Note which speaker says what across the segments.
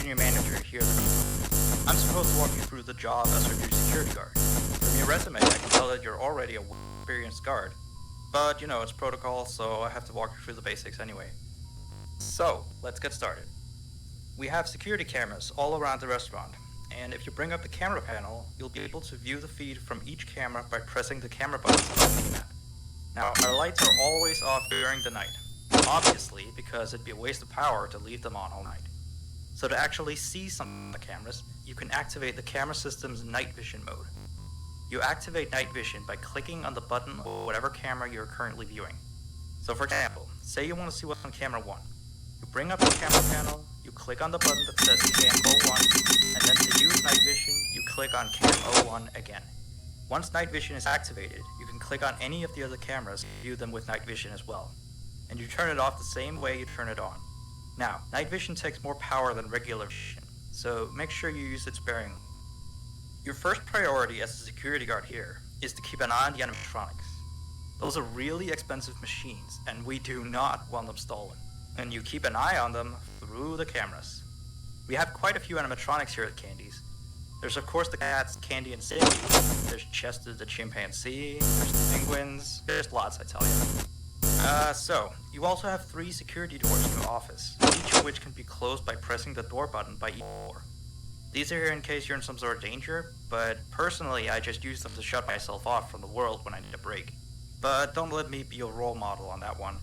Speaker 1: Senior Manager here. I'm supposed to walk you through the job as our new security guard. From your resume, I can tell that you're already a experienced guard. But you know, it's protocol, so I have to walk you through the basics anyway. So, let's get started. We have security cameras all around the restaurant, and if you bring up the camera panel, you'll be able to view the feed from each camera by pressing the camera buttons on the map. Now, our lights are always off during the night, obviously because it'd be a waste of power to leave them on all night. So to actually see some of the cameras, you can activate the camera system's night vision mode. You activate night vision by clicking on the button or whatever camera you're currently viewing. So for example, say you want to see what's on camera 1. You bring up the camera panel, you click on the button that says Cam 01, and then to use night vision, you click on Cam 01 again. Once night vision is activated, you can click on any of the other cameras and view them with night vision as well. And you turn it off the same way you turn it on. Now, night vision takes more power than regular vision, so make sure you use it sparingly. Your first priority as a security guard here is to keep an eye on the animatronics. Those are really expensive machines, and we do not want them stolen. And you keep an eye on them through the cameras. We have quite a few animatronics here at Candy's. There's of course the cats, Candy and Cindy. There's Chester the chimpanzee. There's the penguins. There's lots, I tell you. So, you also have 3 security doors in your office, each of which can be closed by pressing the door button by each door. These are here in case you're in some sort of danger, but personally I just use them to shut myself off from the world when I need a break. But don't let me be your role model on that one.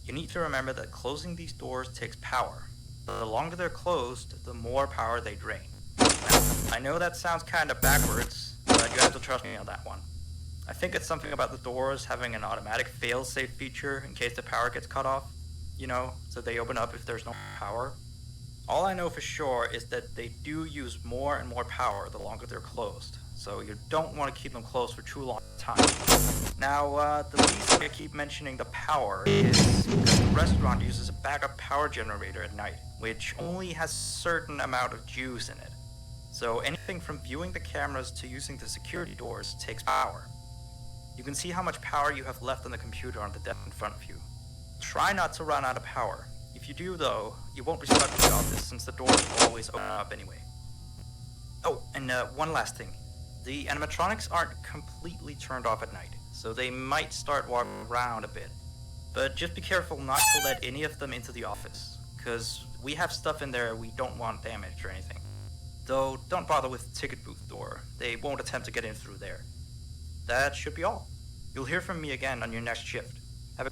Speaker 1: You need to remember that closing these doors takes power. The longer they're closed, the more power they drain. Now, I know that sounds kind of backwards, but you have to trust me on that one. I think it's something about the doors having an automatic fail-safe feature in case the power gets cut off. You know, so they open up if there's no power. All I know for sure is that they do use more and more power the longer they're closed, so you don't want to keep them closed for too long a time. Now, the reason I keep mentioning the power is because the restaurant uses a backup power generator at night, which only has a certain amount of juice in it. So anything from viewing the cameras to using the security doors takes power. You can see how much power you have left on the computer on the desk in front of you. Try not to run out of power. If you do though, you won't be stuck in the office since the doors will always open up anyway. Oh, and one last thing. The animatronics aren't completely turned off at night, so they might start walking around a bit. But just be careful not to let any of them into the office, because we have stuff in there we don't want damaged or anything. Though don't bother with the ticket booth door, they won't attempt to get in through there. That should be all. You'll hear from me again on your next shift. Have a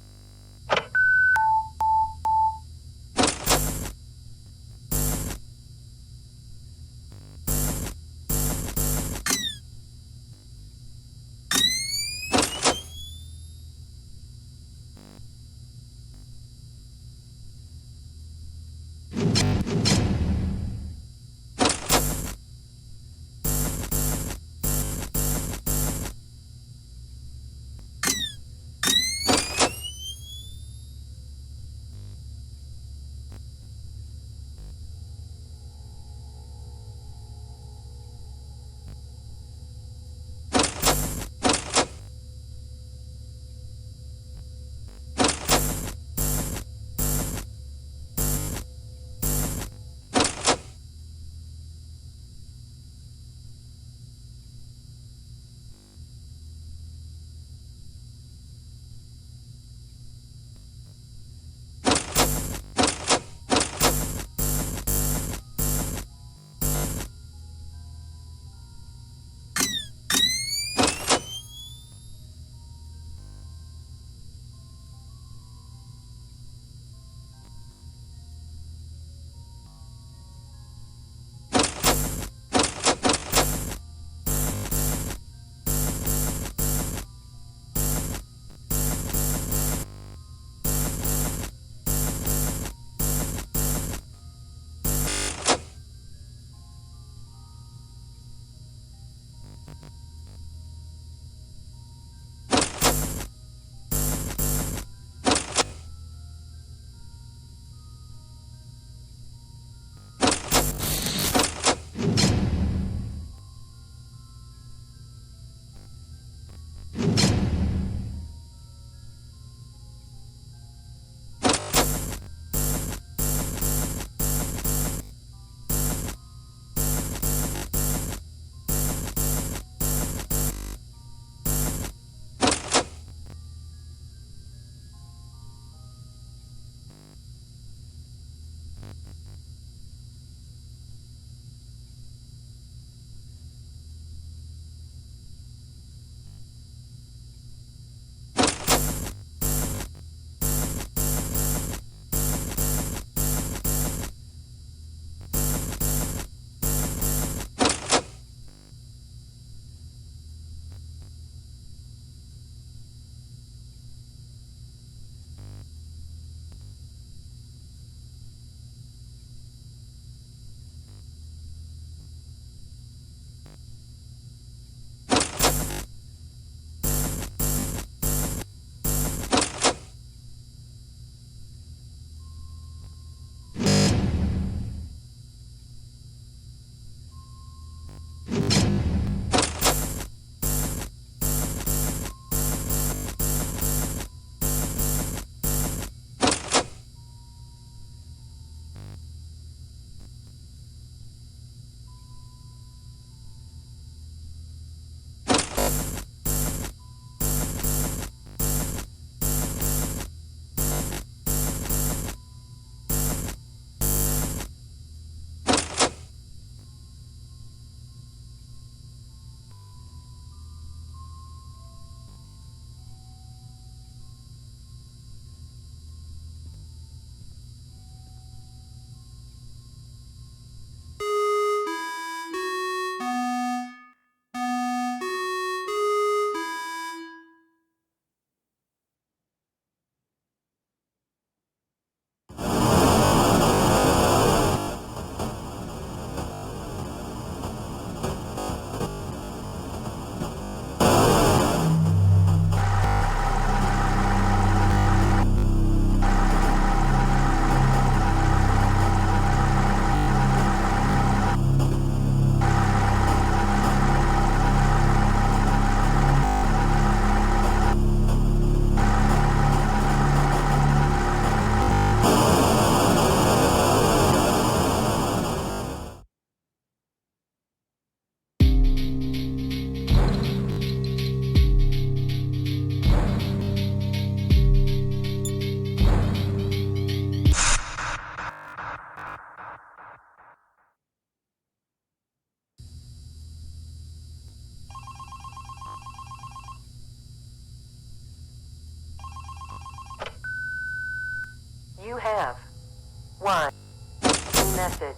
Speaker 2: message.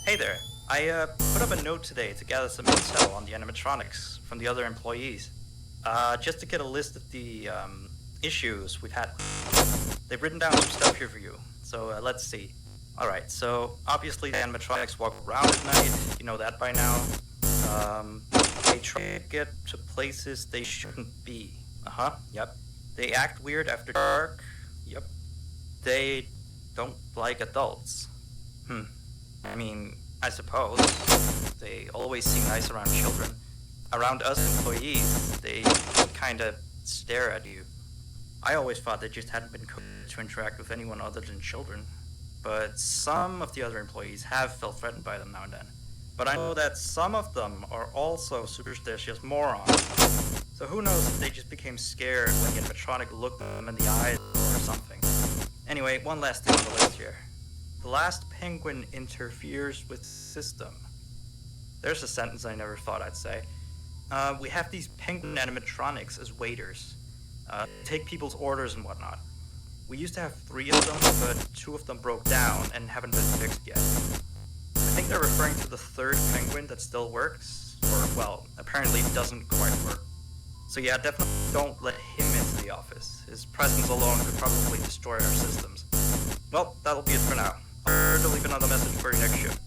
Speaker 1: Hey there. I put up a note today to gather some intel on the animatronics from the other employees. Just to get a list of the issues we've had. They've written down some stuff here for you. So let's see. Alright, so obviously the animatronics walk around at night. You know that by now. They try to get to places they shouldn't be. Yep. They act weird after dark. Yep. They don't like adults. I mean, I suppose. They always seem nice around children. Around us employees, they kinda stare at you. I always thought they just hadn't been coded to interact with anyone other than children. But some of the other employees have felt threatened by them now and then. But I know that some of them are also superstitious morons. So who knows if they just became scared when the animatronic looked them in the eyes or something. Anyway, one last thing on the list here. The last penguin interferes with system. There's a sentence I never thought I'd say. We have these penguin animatronics as waiters. Take people's orders and whatnot. We used to have 3 of them, but 2 of them broke down and haven't been fixed yet. I think they're referring to the 3rd penguin that still works, or well, apparently it doesn't quite work. So yeah, definitely don't let him into the office. His presence alone could probably destroy our systems. Well, that'll be it for now. I'll sure to leave another message for your next shift.